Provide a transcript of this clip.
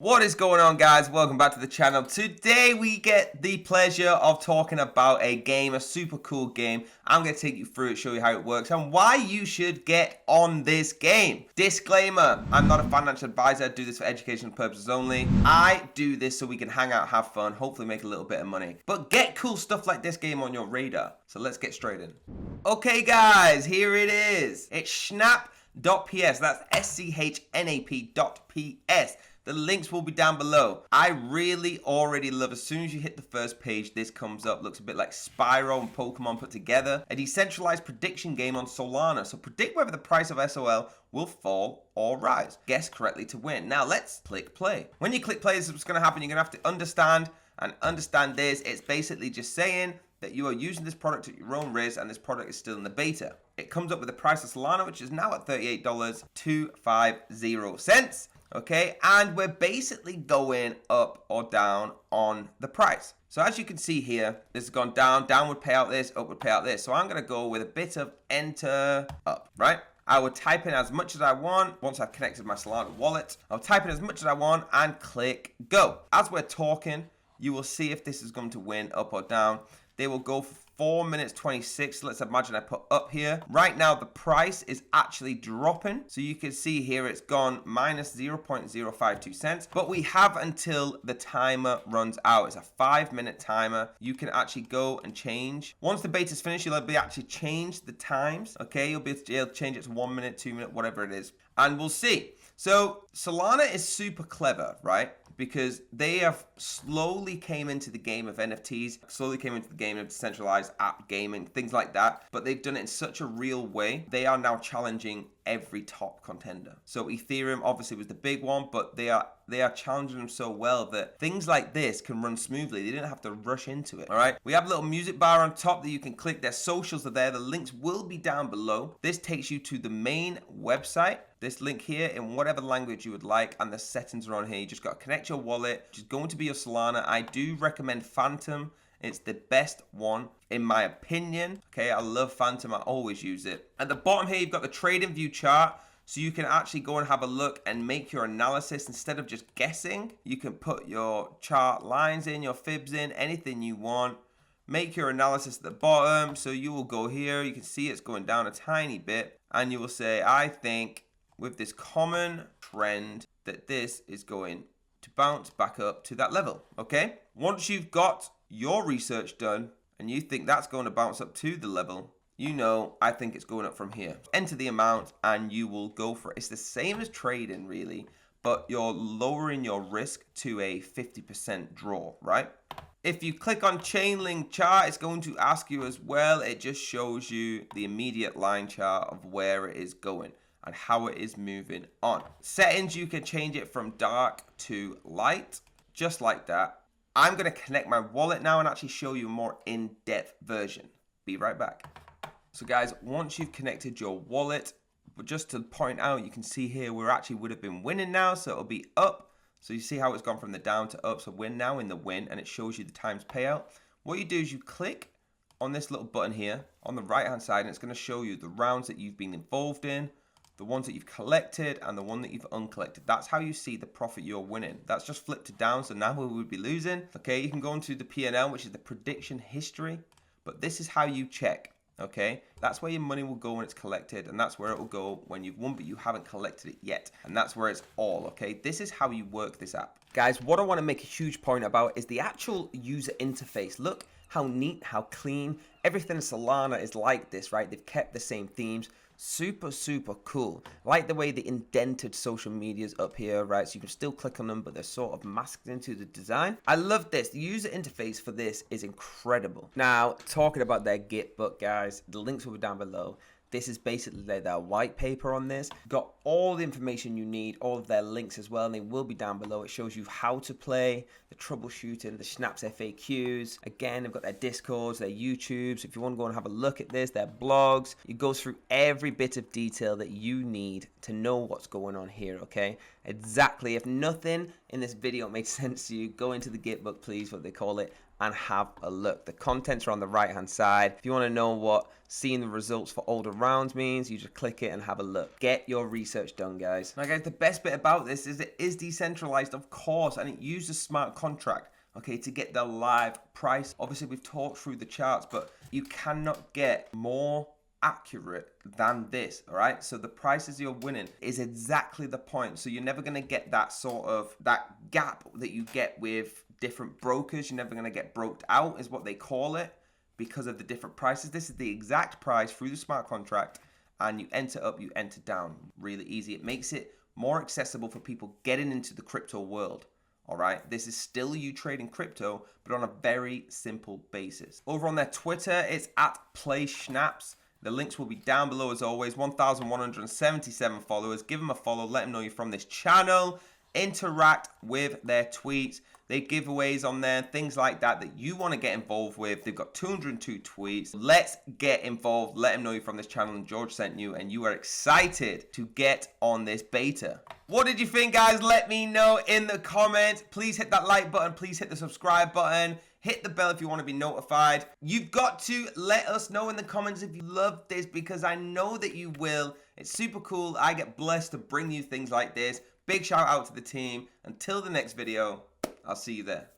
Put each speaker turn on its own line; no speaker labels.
What is going on, guys? Welcome back to the channel. Today we get the pleasure of talking about a game, a super cool game. I'm going to take you through it, show you how it works and why you should get on this game. Disclaimer, I'm not a financial advisor. I do this for educational purposes only. I do this so we can hang out, have fun, hopefully make a little bit of money. But get cool stuff like this game on your radar. So let's get straight in. Okay, guys, here it is. It's Schnap.ps. That's SCHNAP.ps. The links will be down below. I really already love, as soon as you hit the first page, this comes up. Looks a bit like Spyro and Pokemon put together. A decentralized prediction game on Solana. So predict whether the price of SOL will fall or rise. Guess correctly to win. Now let's click play. When you click play, this is what's going to happen. You're going to have to understand this. It's basically just saying that you are using this product at your own risk and this product is still in the beta. It comes up with the price of Solana, which is now at $38.250. Okay, and we're basically going up or down on the price. So as you can see here, this has gone down, down would pay out this, up would pay out this. So I'm going to go with a bit of enter up, right? I would type in as much as I want. Once I've connected my Solana wallet, I'll type in as much as I want and click go. As we're talking, you will see if this is going to win up or down. They will go for 4 minutes 26. Let's imagine I put up here. Right now, the price is actually dropping. So you can see here it's gone minus 0.052 cents. But we have until the timer runs out. It's a 5-minute timer. You can actually go and change. Once the beta's finished, you'll be actually change the times. Okay, you'll be able to change it to 1 minute, 2 minute, whatever it is. And we'll see. So Solana is super clever, right? Because they have slowly came into the game of NFTs, slowly came into the game of decentralized app gaming, things like that. But they've done it in such a real way. They are now challenging every top contender. So Ethereum obviously was the big one, but they are challenging them so well that things like this can run smoothly. They didn't have to rush into it. All right. We have a little music bar on top that you can click. Their socials are there. The links will be down below. This takes you to the main website. This link here in whatever language you would like, and the settings are on here. You just got to connect your wallet, which is going to be your Solana. I do recommend Phantom. It's the best one in my opinion. Okay, I love Phantom. I always use it. At the bottom here, you've got the trading view chart. So you can actually go and have a look and make your analysis instead of just guessing. You can put your chart lines in, your fibs in, anything you want. Make your analysis at the bottom. So you will go here. You can see it's going down a tiny bit. And you will say, I think with this common trend that this is going to bounce back up to that level. Okay. Once you've got your research done and you think that's going to bounce up to the level, you know, I think it's going up from here. Enter the amount and you will go for it. It's the same as trading really, but you're lowering your risk to a 50% draw, right? If you click on Chainlink chart, it's going to ask you as well. It just shows you the immediate line chart of where it is going and how it is moving on. Settings, you can change it from dark to light, just like that. I'm going to connect my wallet now and actually show you a more in-depth version. Be right back. So guys, once you've connected your wallet, but just to point out, you can see here we actually would have been winning now, so it'll be up. So you see how it's gone from the down to up, so we're now in the win, and it shows you the times payout. What you do is you click on this little button here on the right hand side, and it's going to show you the rounds that you've been involved in, the ones that you've collected, and the one that you've uncollected. That's how you see the profit you're winning. That's just flipped to down, so now we would be losing. Okay, you can go into the P&L, which is the prediction history, but this is how you check. Okay, that's where your money will go when it's collected, and that's where it will go when you've won but you haven't collected it yet, and that's where it's all. Okay, this is how you work this app. Guys, what I want to make a huge point about is the actual user interface. Look how neat, how clean. Everything in Solana is like this, right? They've kept the same themes. Super, super cool. Like the way they indented social medias up here, right? So you can still click on them, but they're sort of masked into the design. I love this. The user interface for this is incredible. Now, talking about their Gitbook, guys, the links will be down below. This is basically their white paper on this. Got all the information you need, all of their links as well, and they will be down below. It shows you how to play, the troubleshooting, the Schnapps FAQs. Again, they've got their Discords, their YouTubes. If you want to go and have a look at this, their blogs. It goes through every bit of detail that you need to know what's going on here, okay? exactly. If nothing in this video makes sense to you, go into the Gitbook, please, what they call it, and have a look. The contents are on the right hand side. If you want to know what seeing the results for older rounds means, you just click it and have a look. Get your research done, guys. Now guys, the best bit about this is it is decentralized, of course, and it uses smart contract, okay, to get the live price. Obviously we've talked through the charts, but you cannot get more accurate than this. All right, so the prices you're winning is exactly the point. So you're never going to get that sort of that gap that you get with different brokers. You're never going to get broked out, is what they call it, because of the different prices. This is the exact price through the smart contract, and you enter up, you enter down. Really easy. It makes it more accessible for people getting into the crypto world. All right, this is still you trading crypto, but on a very simple basis. Over on their Twitter, it's at @PlaySchnapps. The links will be down below as always. 1,177 followers. Give them a follow. Let them know you're from this channel. Interact with their tweets. They have giveaways on there, things like that that you want to get involved with. They've got 202 tweets. Let's get involved. Let them know you're from this channel and George sent you and you are excited to get on this beta. What did you think, guys? Let me know in the comments. Please hit that like button. Please hit the subscribe button. Hit the bell if you want to be notified. You've got to let us know in the comments if you love this, because I know that you will. It's super cool. I get blessed to bring you things like this. Big shout out to the team. Until the next video, I'll see you there.